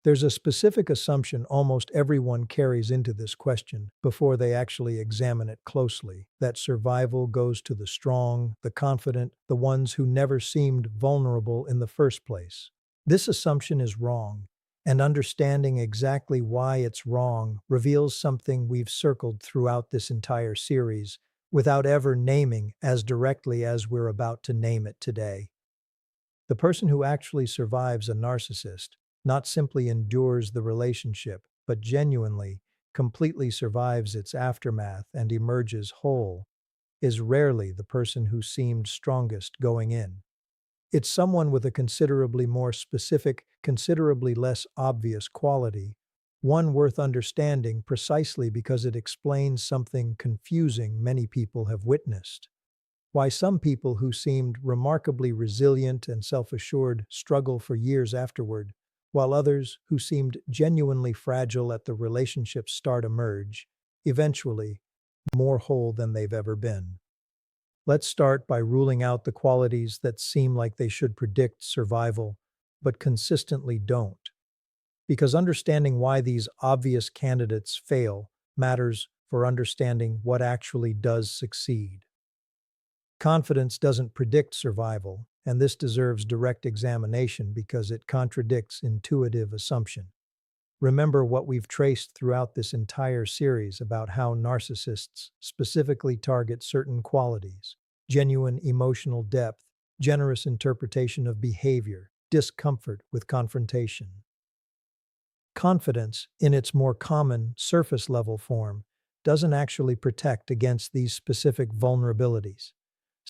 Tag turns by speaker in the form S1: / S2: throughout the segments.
S1: There's a specific assumption almost everyone carries into this question before they actually examine it closely, that survival goes to the strong, the confident, the ones who never seemed vulnerable in the first place. This assumption is wrong, and understanding exactly why it's wrong reveals something we've circled throughout this entire series without ever naming as directly as we're about to name it today. The person who actually survives a narcissist not simply endures the relationship, but genuinely, completely survives its aftermath and emerges whole, is rarely the person who seemed strongest going in. It's someone with a considerably more specific, considerably less obvious quality, one worth understanding precisely because it explains something confusing many people have witnessed. Why some people who seemed remarkably resilient and self-assured struggle for years afterward, while others who seemed genuinely fragile at the relationship's start emerge, eventually, more whole than they've ever been. Let's start by ruling out the qualities that seem like they should predict survival, but consistently don't. Because understanding why these obvious candidates fail matters for understanding what actually does succeed. Confidence doesn't predict survival, and this deserves direct examination because it contradicts intuitive assumption. Remember what we've traced throughout this entire series about how narcissists specifically target certain qualities: genuine emotional depth, generous interpretation of behavior, discomfort with confrontation. Confidence, in its more common, surface level form, doesn't actually protect against these specific vulnerabilities.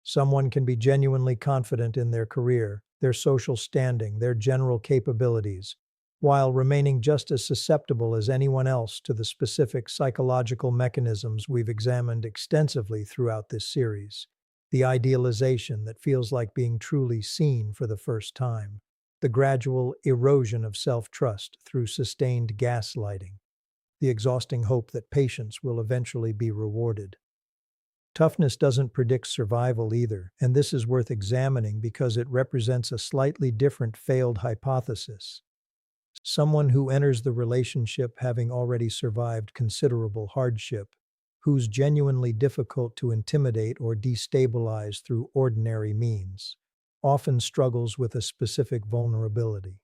S1: Someone can be genuinely confident in their career, their social standing, their general capabilities, while remaining just as susceptible as anyone else to the specific psychological mechanisms we've examined extensively throughout this series. The idealization that feels like being truly seen for the first time, the gradual erosion of self-trust through sustained gaslighting, the exhausting hope that patience will eventually be rewarded. Toughness doesn't predict survival either, and this is worth examining because it represents a slightly different failed hypothesis. Someone who enters the relationship having already survived considerable hardship, who's genuinely difficult to intimidate or destabilize through ordinary means, often struggles with a specific vulnerability.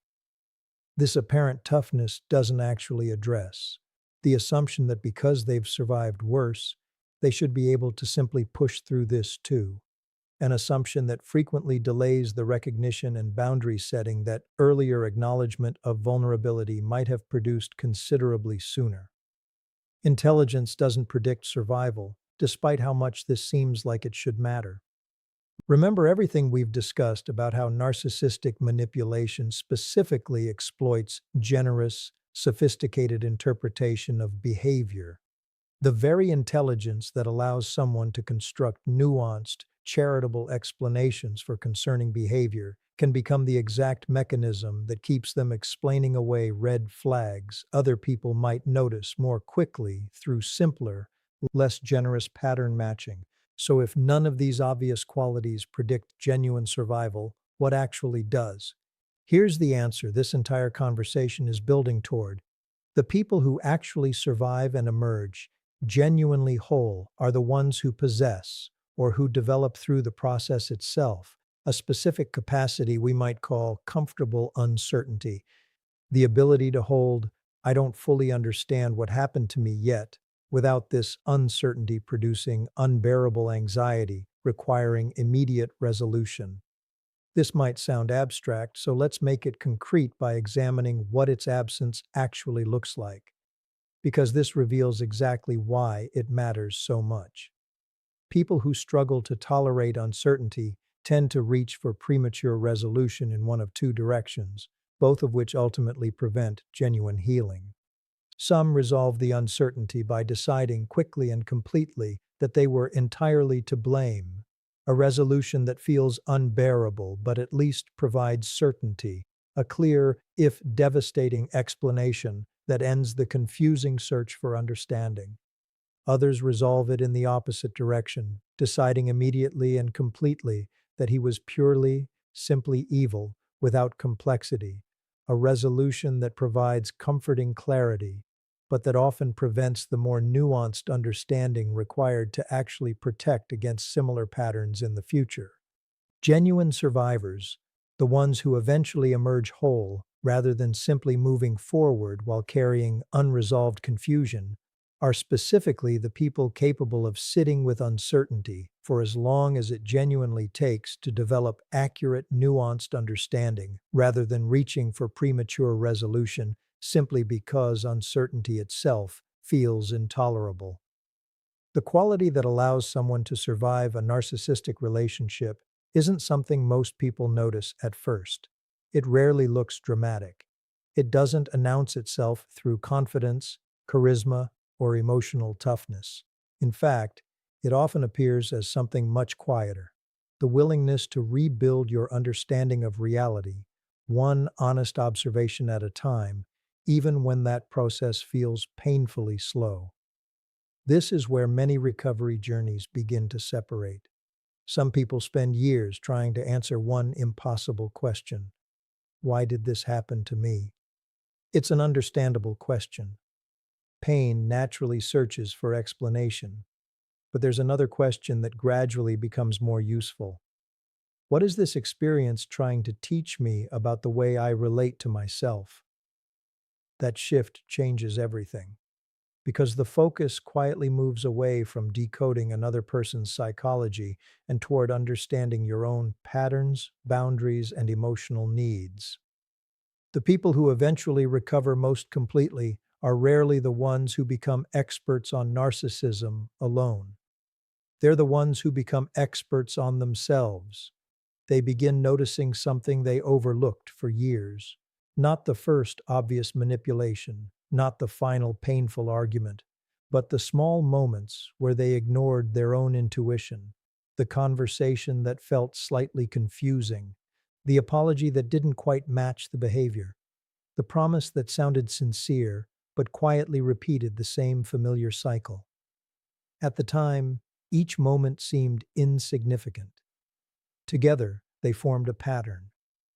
S1: This apparent toughness doesn't actually address the assumption that because they've survived worse, they should be able to simply push through this too, an assumption that frequently delays the recognition and boundary setting that earlier acknowledgement of vulnerability might have produced considerably sooner. Intelligence doesn't predict survival, despite how much this seems like it should matter. Remember everything we've discussed about how narcissistic manipulation specifically exploits generous, sophisticated interpretation of behavior. The very intelligence that allows someone to construct nuanced, charitable explanations for concerning behavior can become the exact mechanism that keeps them explaining away red flags other people might notice more quickly through simpler, less generous pattern matching. So if none of these obvious qualities predict genuine survival, what actually does? Here's the answer this entire conversation is building toward. The people who actually survive and emerge genuinely whole are the ones who possess, or who develop through the process itself, a specific capacity we might call comfortable uncertainty, the ability to hold, "I don't fully understand what happened to me yet," without this uncertainty producing unbearable anxiety, requiring immediate resolution. This might sound abstract, so let's make it concrete by examining what its absence actually looks like, because this reveals exactly why it matters so much. People who struggle to tolerate uncertainty tend to reach for premature resolution in one of two directions, both of which ultimately prevent genuine healing. Some resolve the uncertainty by deciding quickly and completely that they were entirely to blame, a resolution that feels unbearable but at least provides certainty, a clear, if devastating explanation that ends the confusing search for understanding. Others resolve it in the opposite direction, deciding immediately and completely that he was purely, simply evil, without complexity, a resolution that provides comforting clarity, but that often prevents the more nuanced understanding required to actually protect against similar patterns in the future. Genuine survivors, the ones who eventually emerge whole rather than simply moving forward while carrying unresolved confusion, are specifically the people capable of sitting with uncertainty for as long as it genuinely takes to develop accurate, nuanced understanding rather than reaching for premature resolution simply because uncertainty itself feels intolerable. The quality that allows someone to survive a narcissistic relationship isn't something most people notice at first. It rarely looks dramatic. It doesn't announce itself through confidence, charisma, or emotional toughness. In fact, it often appears as something much quieter: the willingness to rebuild your understanding of reality, one honest observation at a time, even when that process feels painfully slow. This is where many recovery journeys begin to separate. Some people spend years trying to answer one impossible question: why did this happen to me? It's an understandable question. Pain naturally searches for explanation. But there's another question that gradually becomes more useful. What is this experience trying to teach me about the way I relate to myself? That shift changes everything, because the focus quietly moves away from decoding another person's psychology and toward understanding your own patterns, boundaries, and emotional needs. The people who eventually recover most completely are rarely the ones who become experts on narcissism alone. They're the ones who become experts on themselves. They begin noticing something they overlooked for years. Not the first obvious manipulation, not the final painful argument, but the small moments where they ignored their own intuition, the conversation that felt slightly confusing, the apology that didn't quite match the behavior, the promise that sounded sincere but quietly repeated the same familiar cycle. At the time, each moment seemed insignificant. Together, they formed a pattern.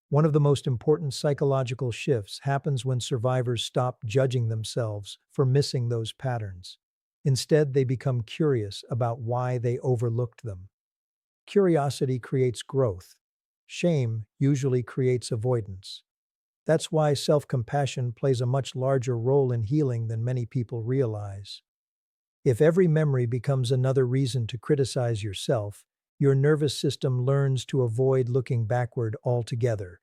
S1: One of the most important psychological shifts happens when survivors stop judging themselves for missing those patterns. Instead, they become curious about why they overlooked them. Curiosity creates growth. Shame usually creates avoidance. That's why self-compassion plays a much larger role in healing than many people realize. If every memory becomes another reason to criticize yourself, your nervous system learns to avoid looking backward altogether.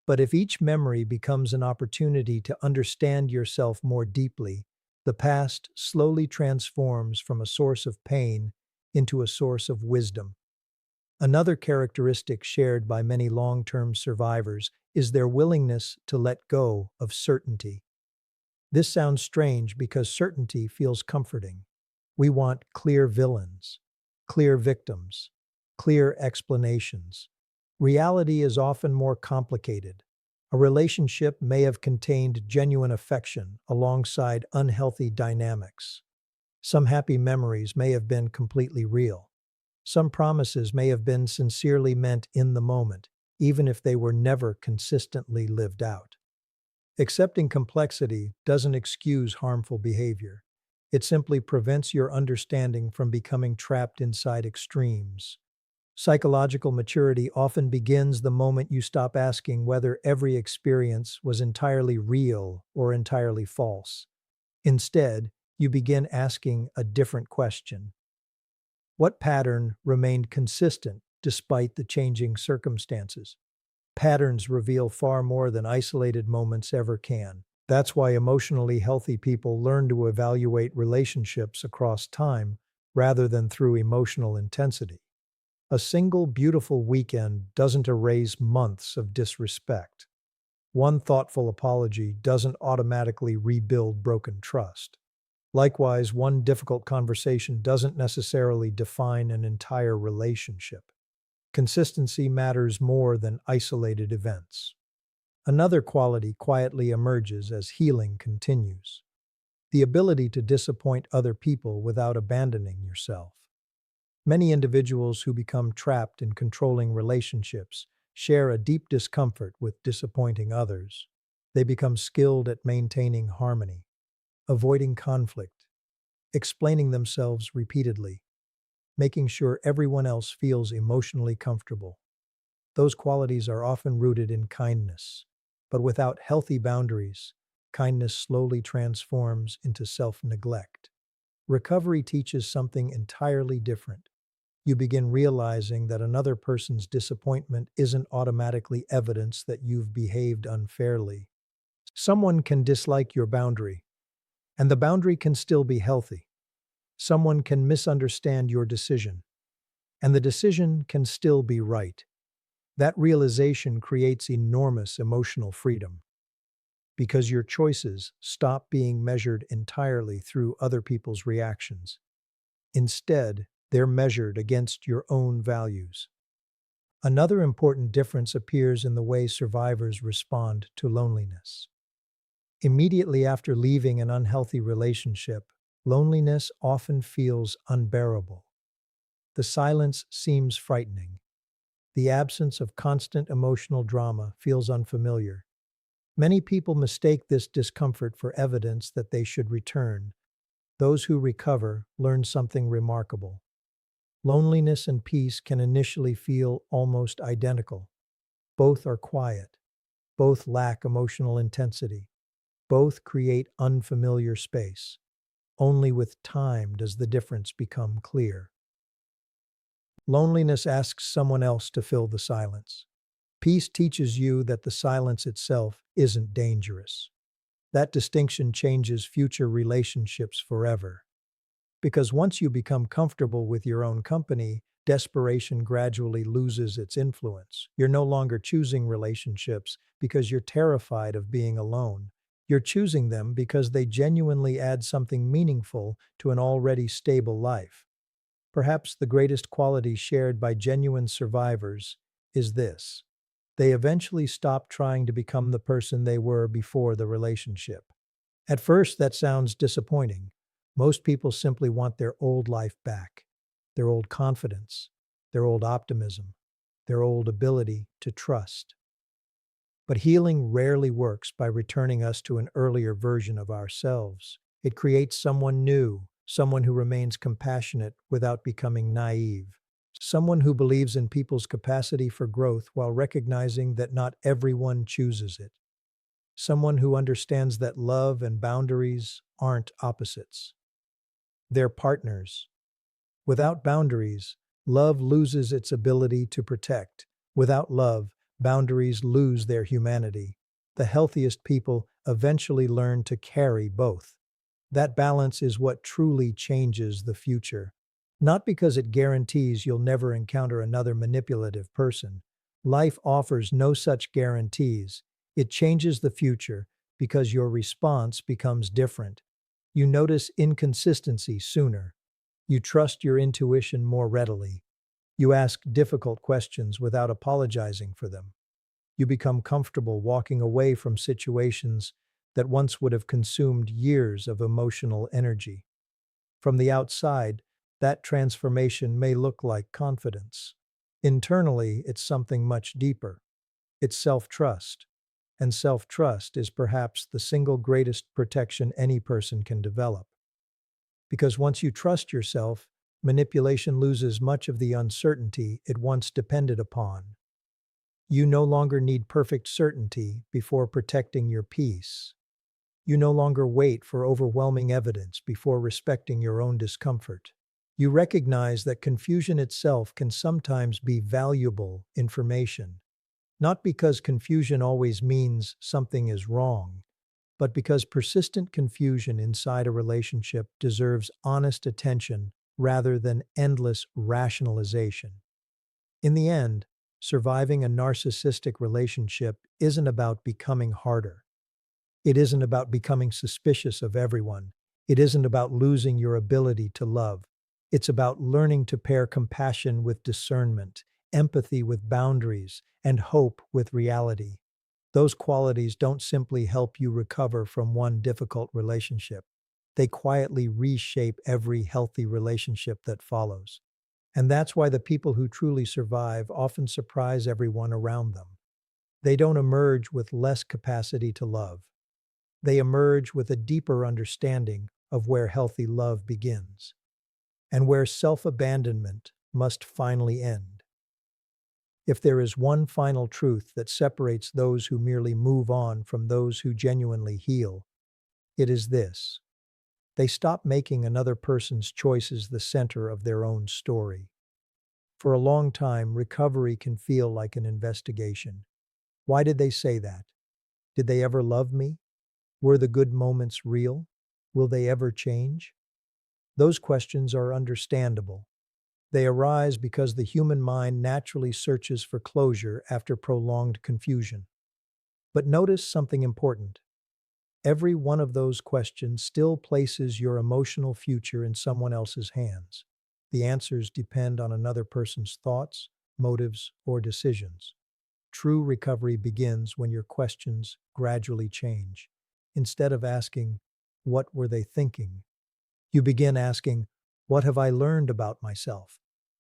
S1: But if each memory becomes an opportunity to understand yourself more deeply, the past slowly transforms from a source of pain into a source of wisdom. Another characteristic shared by many long-term survivors is their willingness to let go of certainty. This sounds strange because certainty feels comforting. We want clear villains, clear victims, clear explanations. Reality is often more complicated. A relationship may have contained genuine affection alongside unhealthy dynamics. Some happy memories may have been completely real. Some promises may have been sincerely meant in the moment, even if they were never consistently lived out. Accepting complexity doesn't excuse harmful behavior. It simply prevents your understanding from becoming trapped inside extremes. Psychological maturity often begins the moment you stop asking whether every experience was entirely real or entirely false. Instead, you begin asking a different question: what pattern remained consistent despite the changing circumstances? Patterns reveal far more than isolated moments ever can. That's why emotionally healthy people learn to evaluate relationships across time rather than through emotional intensity. A single beautiful weekend doesn't erase months of disrespect. One thoughtful apology doesn't automatically rebuild broken trust. Likewise, one difficult conversation doesn't necessarily define an entire relationship. Consistency matters more than isolated events. Another quality quietly emerges as healing continues: the ability to disappoint other people without abandoning yourself. Many individuals who become trapped in controlling relationships share a deep discomfort with disappointing others. They become skilled at maintaining harmony, avoiding conflict, explaining themselves repeatedly, making sure everyone else feels emotionally comfortable. Those qualities are often rooted in kindness, but without healthy boundaries, kindness slowly transforms into self-neglect. Recovery teaches something entirely different. You begin realizing that another person's disappointment isn't automatically evidence that you've behaved unfairly. Someone can dislike your boundary, and the boundary can still be healthy. Someone can misunderstand your decision, and the decision can still be right. That realization creates enormous emotional freedom because your choices stop being measured entirely through other people's reactions. Instead, they're measured against your own values. Another important difference appears in the way survivors respond to loneliness. Immediately after leaving an unhealthy relationship, loneliness often feels unbearable. The silence seems frightening. The absence of constant emotional drama feels unfamiliar. Many people mistake this discomfort for evidence that they should return. Those who recover learn something remarkable. Loneliness and peace can initially feel almost identical. Both are quiet. Both lack emotional intensity. Both create unfamiliar space. Only with time does the difference become clear. Loneliness asks someone else to fill the silence. Peace teaches you that the silence itself isn't dangerous. That distinction changes future relationships forever. Because once you become comfortable with your own company, desperation gradually loses its influence. You're no longer choosing relationships because you're terrified of being alone. You're choosing them because they genuinely add something meaningful to an already stable life. Perhaps the greatest quality shared by genuine survivors is this: they eventually stop trying to become the person they were before the relationship. At first, that sounds disappointing. Most people simply want their old life back, their old confidence, their old optimism, their old ability to trust. But healing rarely works by returning us to an earlier version of ourselves. It creates someone new, someone who remains compassionate without becoming naive, someone who believes in people's capacity for growth while recognizing that not everyone chooses it, someone who understands that love and boundaries aren't opposites. They're partners. Without boundaries, love loses its ability to protect. Without love, boundaries lose their humanity. The healthiest people eventually learn to carry both. That balance is what truly changes the future. Not because it guarantees you'll never encounter another manipulative person. Life offers no such guarantees. It changes the future because your response becomes different. You notice inconsistency sooner. You trust your intuition more readily. You ask difficult questions without apologizing for them. You become comfortable walking away from situations that once would have consumed years of emotional energy. From the outside, that transformation may look like confidence. Internally, it's something much deeper. It's self-trust. And self-trust is perhaps the single greatest protection any person can develop. Because once you trust yourself, manipulation loses much of the uncertainty it once depended upon. You no longer need perfect certainty before protecting your peace. You no longer wait for overwhelming evidence before respecting your own discomfort. You recognize that confusion itself can sometimes be valuable information, not because confusion always means something is wrong, but because persistent confusion inside a relationship deserves honest attention rather than endless rationalization. In the end, surviving a narcissistic relationship isn't about becoming harder. It isn't about becoming suspicious of everyone. It isn't about losing your ability to love. It's about learning to pair compassion with discernment, empathy with boundaries, and hope with reality. Those qualities don't simply help you recover from one difficult relationship. They quietly reshape every healthy relationship that follows. And that's why the people who truly survive often surprise everyone around them. They don't emerge with less capacity to love. They emerge with a deeper understanding of where healthy love begins and where self-abandonment must finally end. If there is one final truth that separates those who merely move on from those who genuinely heal, it is this: they stop making another person's choices the center of their own story. For a long time, recovery can feel like an investigation. Why did they say that? Did they ever love me? Were the good moments real? Will they ever change? Those questions are understandable. They arise because the human mind naturally searches for closure after prolonged confusion. But notice something important. Every one of those questions still places your emotional future in someone else's hands. The answers depend on another person's thoughts, motives, or decisions. True recovery begins when your questions gradually change. Instead of asking, "What were they thinking?" you begin asking, "What have I learned about myself?"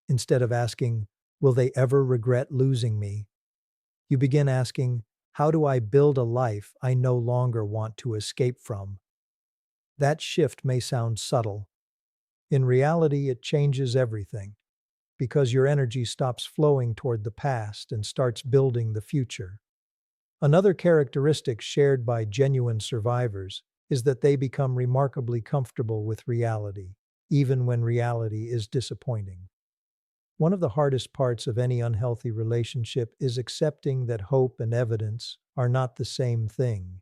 S1: Instead of asking, "Will they ever regret losing me?" you begin asking, "How do I build a life I no longer want to escape from?" That shift may sound subtle. In reality, it changes everything, because your energy stops flowing toward the past and starts building the future. Another characteristic shared by genuine survivors is that they become remarkably comfortable with reality, even when reality is disappointing. One of the hardest parts of any unhealthy relationship is accepting that hope and evidence are not the same thing.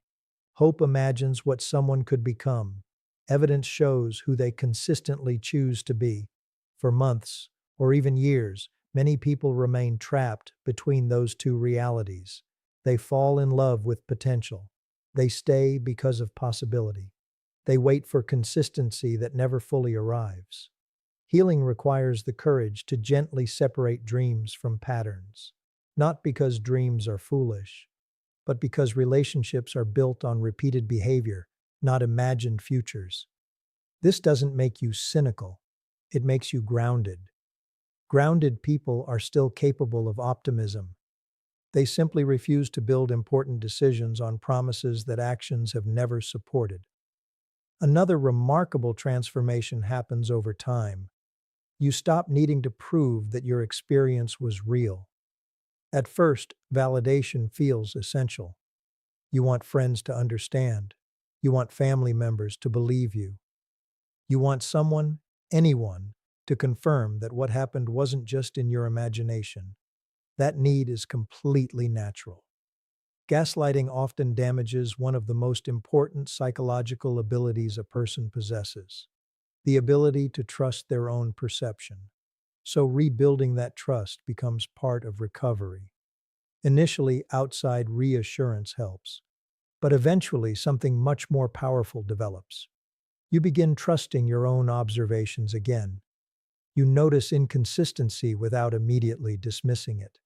S1: Hope imagines what someone could become. Evidence shows who they consistently choose to be. For months, or even years, many people remain trapped between those two realities. They fall in love with potential. They stay because of possibility. They wait for consistency that never fully arrives. Healing requires the courage to gently separate dreams from patterns. Not because dreams are foolish, but because relationships are built on repeated behavior, not imagined futures. This doesn't make you cynical. It makes you grounded. Grounded people are still capable of optimism. They simply refuse to build important decisions on promises that actions have never supported. Another remarkable transformation happens over time. You stop needing to prove that your experience was real. At first, validation feels essential. You want friends to understand. You want family members to believe you. You want someone, anyone, to confirm that what happened wasn't just in your imagination. That need is completely natural. Gaslighting often damages one of the most important psychological abilities a person possesses: the ability to trust their own perception. So rebuilding that trust becomes part of recovery. Initially, outside reassurance helps, but eventually something much more powerful develops. You begin trusting your own observations again. You notice inconsistency without immediately dismissing it.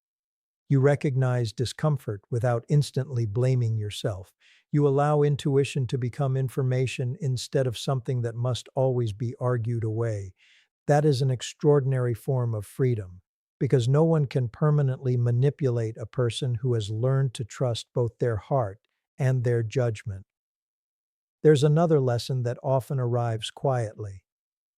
S1: You recognize discomfort without instantly blaming yourself. You allow intuition to become information instead of something that must always be argued away. That is an extraordinary form of freedom, because no one can permanently manipulate a person who has learned to trust both their heart and their judgment. There's another lesson that often arrives quietly.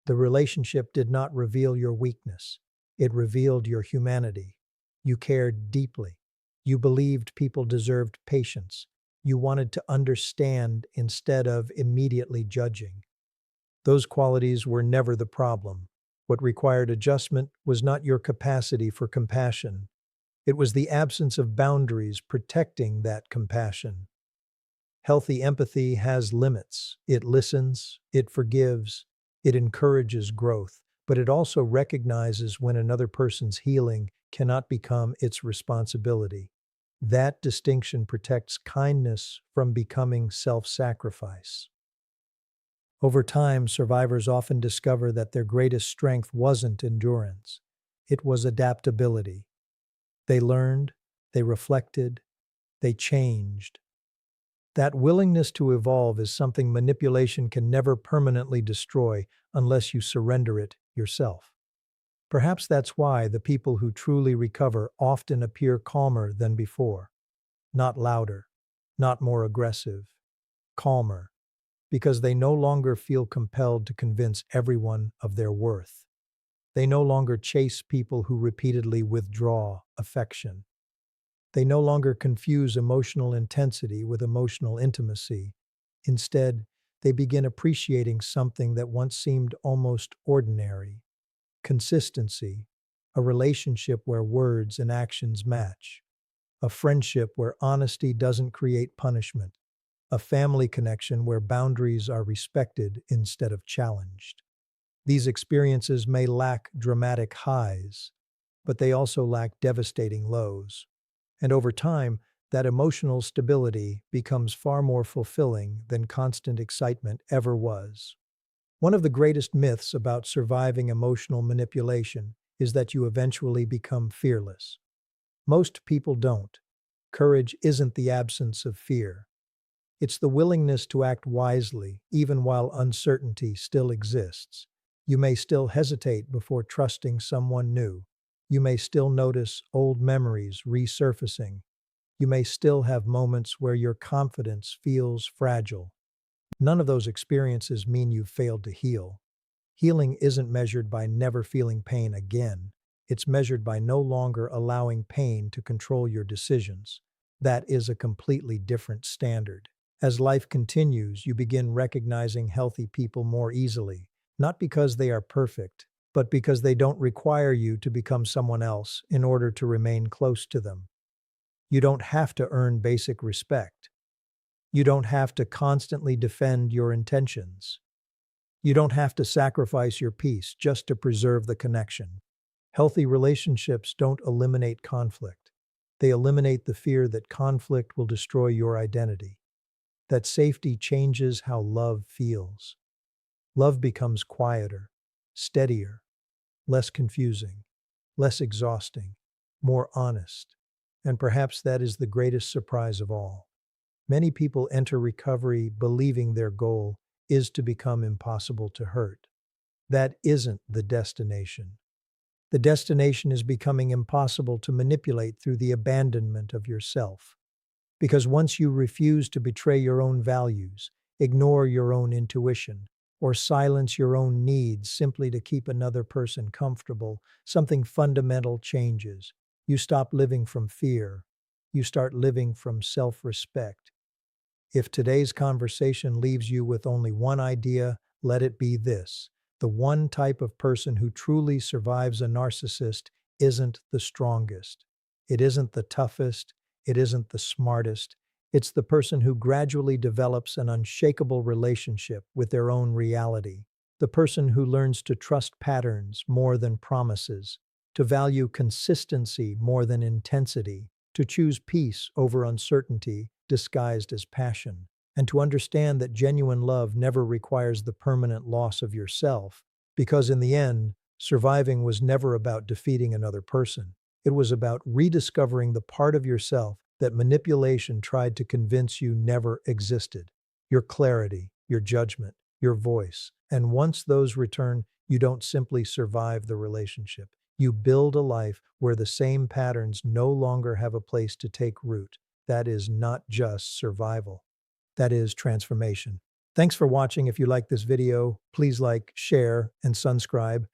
S1: The relationship did not reveal your weakness. It revealed your humanity. You cared deeply. You believed people deserved patience. You wanted to understand instead of immediately judging. Those qualities were never the problem. What required adjustment was not your capacity for compassion. It was the absence of boundaries protecting that compassion. Healthy empathy has limits. It listens, it forgives, it encourages growth, but it also recognizes when another person's healing cannot become its responsibility. That distinction protects kindness from becoming self-sacrifice. Over time, survivors often discover that their greatest strength wasn't endurance. It was adaptability. They learned, they reflected, they changed. That willingness to evolve is something manipulation can never permanently destroy unless you surrender it yourself. Perhaps that's why the people who truly recover often appear calmer than before. not louder, not more aggressive, calmer, because they no longer feel compelled to convince everyone of their worth. They no longer chase people who repeatedly withdraw affection. They no longer confuse emotional intensity with emotional intimacy. Instead, they begin appreciating something that once seemed almost ordinary: consistency, a relationship where words and actions match, a friendship where honesty doesn't create punishment, a family connection where boundaries are respected instead of challenged. These experiences may lack dramatic highs, but they also lack devastating lows. And over time, that emotional stability becomes far more fulfilling than constant excitement ever was. One of the greatest myths about surviving emotional manipulation is that you eventually become fearless. Most people don't. Courage isn't the absence of fear. It's the willingness to act wisely, even while uncertainty still exists. You may still hesitate before trusting someone new. You may still notice old memories resurfacing. You may still have moments where your confidence feels fragile. None of those experiences mean you've failed to heal. Healing isn't measured by never feeling pain again. It's measured by no longer allowing pain to control your decisions. That is a completely different standard. As life continues, you begin recognizing healthy people more easily, not because they are perfect, but because they don't require you to become someone else in order to remain close to them. You don't have to earn basic respect. You don't have to constantly defend your intentions. You don't have to sacrifice your peace just to preserve the connection. Healthy relationships don't eliminate conflict. They eliminate the fear that conflict will destroy your identity. That safety changes how love feels. Love becomes quieter, steadier, less confusing, less exhausting, more honest. And perhaps that is the greatest surprise of all. Many people enter recovery believing their goal is to become impossible to hurt. That isn't the destination. The destination is becoming impossible to manipulate through the abandonment of yourself. Because once you refuse to betray your own values, ignore your own intuition, or silence your own needs simply to keep another person comfortable, something fundamental changes. You stop living from fear. You start living from self-respect. If today's conversation leaves you with only one idea, let it be this: the one type of person who truly survives a narcissist isn't the strongest. It isn't the toughest. It isn't the smartest. It's the person who gradually develops an unshakable relationship with their own reality. The person who learns to trust patterns more than promises, to value consistency more than intensity, to choose peace over uncertainty disguised as passion, and to understand that genuine love never requires the permanent loss of yourself, because in the end, surviving was never about defeating another person. It was about rediscovering the part of yourself that manipulation tried to convince you never existed. Your clarity, your judgment, your voice. And once those return, you don't simply survive the relationship. You build a life where the same patterns no longer have a place to take root. That is not just survival. That is transformation. Thanks for watching. If you like this video, please like, share, and subscribe.